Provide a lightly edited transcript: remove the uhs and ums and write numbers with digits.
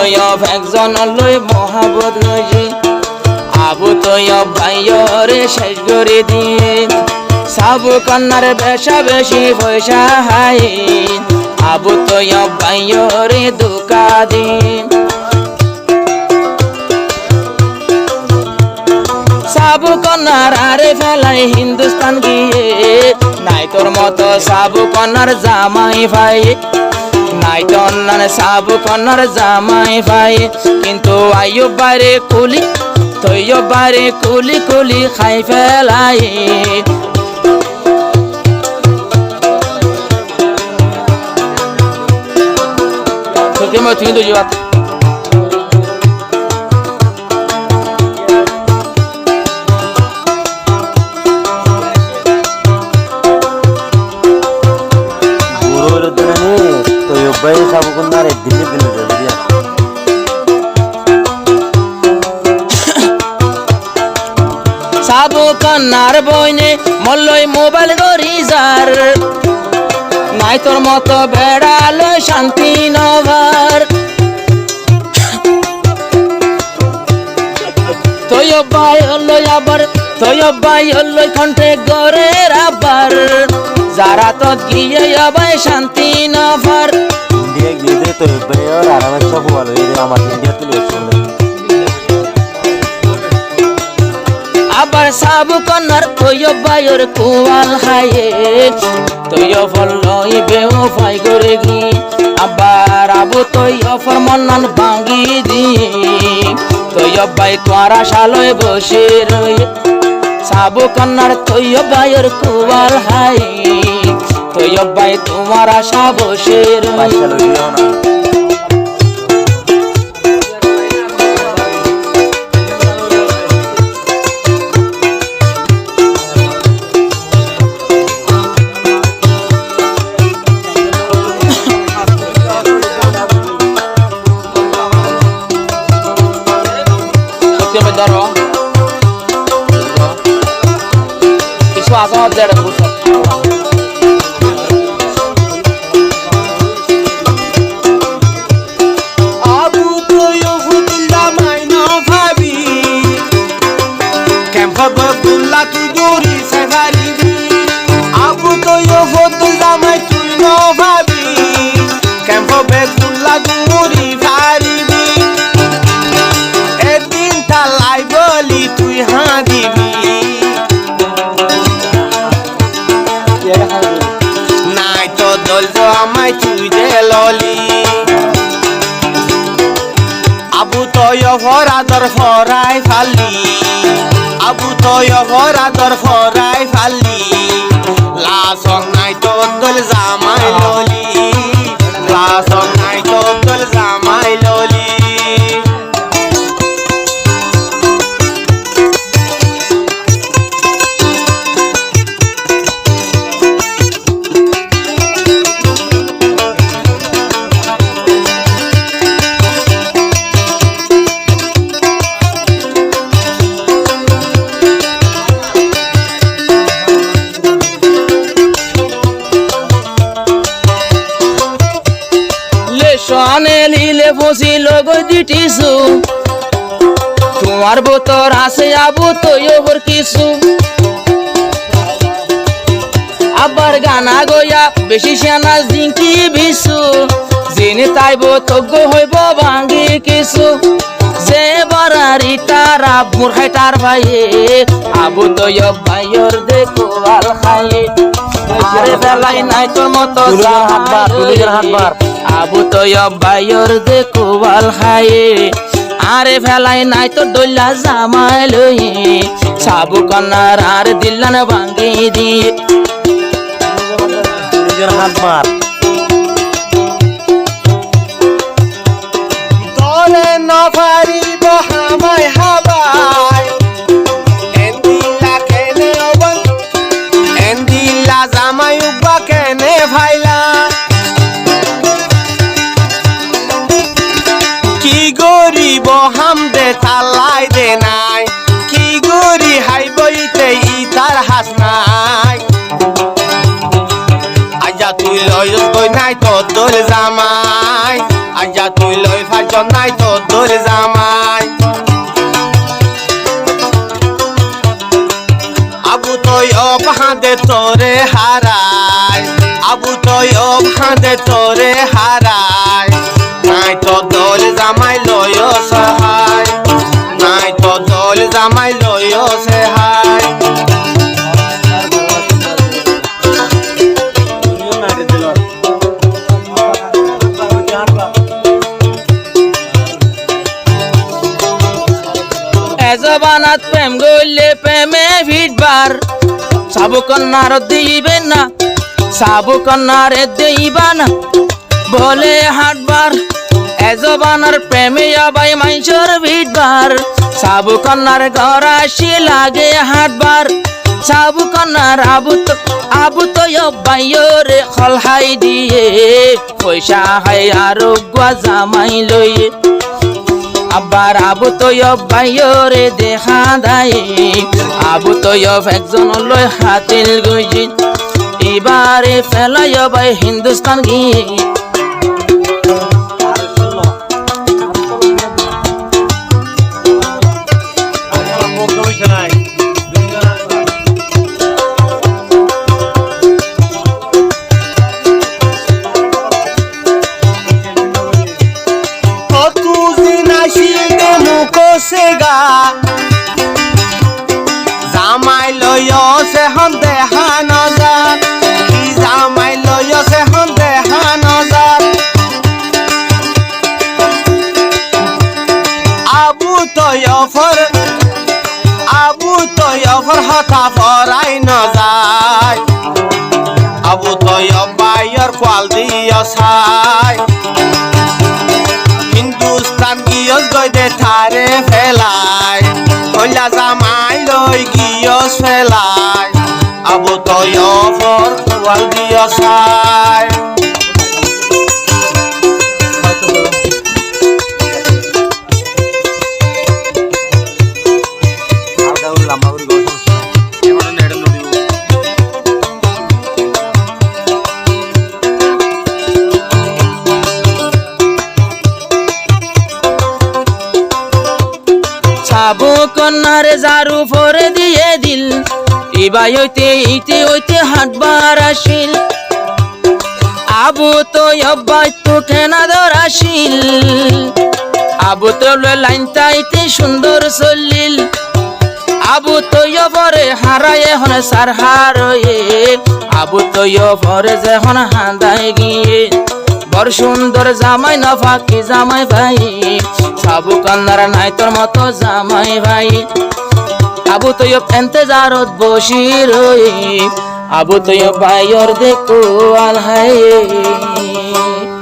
তৈয়ব একজন লই মহাবত গজি আবু তৈয়ব ভাইয়রে শেষ করে দিয়ে সাবু কন্যার বেশা বেশি পয়সা হাই আবু তৈয়ব ভাইয়রে দুকা দিয়ে সাবু কন্যার আরে ফেলাই হিন্দুস্তান গিয়ে নাই তোর মতো সাবু কন্যার জামাই ভাই নাই তোর সাবু কন্যার জামাই ভাই কিন্তু আইয়ুব বাইরে কুলি তৈয়ব বাইরে কুলি কুলি খাই ফেলাই তোকে মই তুই তো যাওয়া Bayi sabu kunare dili dili jadiya. Sabu kunnar boyne molloi mobile gori jar. Nai tor moto beda lo shanti novar. Toyo bai ollo abar, toyo bai ollo konte gore rabar. Zara tot giye abai shanti novar. India gide to bayor aramat chapu walo ide amar India tuli ochchole abar sabu konnar toyo bayor kuwal haye toyo folloi beo fai goregi abar abu toyo formanan bangi di toyo bai twara shaloi boshe roi sabu konnar toyo bayor kuwal haye toyo bai তোমার আশা বসে রই সত্যি ধরো কিছু আসা দেড় বছর আবু তৈয়ব আদর ফরাই ফালি আবু তৈয়ব আদর ফরাই ফালি লাসং নাই তো দল জামাই ললি লাসং নাই তো দল জামাই ললি সোনে লিলে বসি লগো দিটিছু তোমার বোতর আছে আবু তৈয়বর কিছু আবার গানা গয়া বেশি সেনা জিঙ্কি বিছু জেনে তাইব তজ্ঞ হইব ভাঙ্গি কিছু যে বারারি তারা মুরখাই তার ভাইয়ে আবু তৈয়ব ভাইয়র দেখো আল খাইয়ে আরে বেলাই নাই তোর মতো হাতবার আবু তৈয়ব ভাইয়র দেখো আল খাইয়ে আরে ফেলাই নাই তো দইলা জামাই লই সাবু কন্যার আর দিল্লান ভাঙ্গি দিয়ে হাতবার দলে নফারিব হামাই হাবাই এন্দিলা জামাই উবা কেনে ভাইলা কি গরিব হামদে তালাই দে নাই কি গরি হাই বইতে ইতার হাস নাই আজা তুই লই নাই তো দোল জামাই আজা তুই লই ফাজন নাই তো দে তোরে হারায় নাই তো দোল জামাই লয় সহায় নাই তো দোল জামাই লয় সহায় এজবানাত প্রেম গইলে প্রেমে ভিড়বার সাবু কন্যার দিবেন না সাবু কন্যার দিবা না বলে হাটবার এজবানার প্রেমে আবাই মাইসর ভিড়বার সাবু কন্যার ঘর আসি লাগে হাটবার সাবু কন্যার আবু তো বাইরে খলহাই দিয়ে পয়সা হাই আর গুয়া জামাই লইয়ে আবার আবু তৈয়ব বাইরে দেখা দেয় আবু তৈয়ব একজন লয় হাতিল গইজি এবারে ফেলাইয়া বাই হিন্দুস্তান গিয়ে সেগা জামাই লয় সে হন দেখা নজার কি জামাই লয় সে হন দেখা নজার আবু তয়ফর হতা ফরাই নজায় আবু তয়ব বাইয়ের কোয়াল দিয়া ছাই হিন্দুস্তান গিয়স গই দে থারে ফেলাই কইলা জামাই লই গিয়স ফেলাই আবু তয়ফর কোয়াল দিয়া ছাই সাবু কন্যারে জারু ফরে দিয়ে দিল ইবাই হইতে হইতে হাটবার আসিল আবু তো অব্বাই তো কেনা ধর আসিল আবু তো লাইন তাইতে সুন্দর চলিল আবু তো পরে হারায় হন সার হারয়ে আবু তো পরে যখন হাঁদাই গিয়ে বড় সুন্দর জামাই না ফাঁকি জামাই ভাই সাবু কন্যার নাই তোর মতো জামাই ভাই আবু তৈয়ব এন্তেজারত বসি রই আবু তৈয়ব ভাইয়র দেখো আল হায়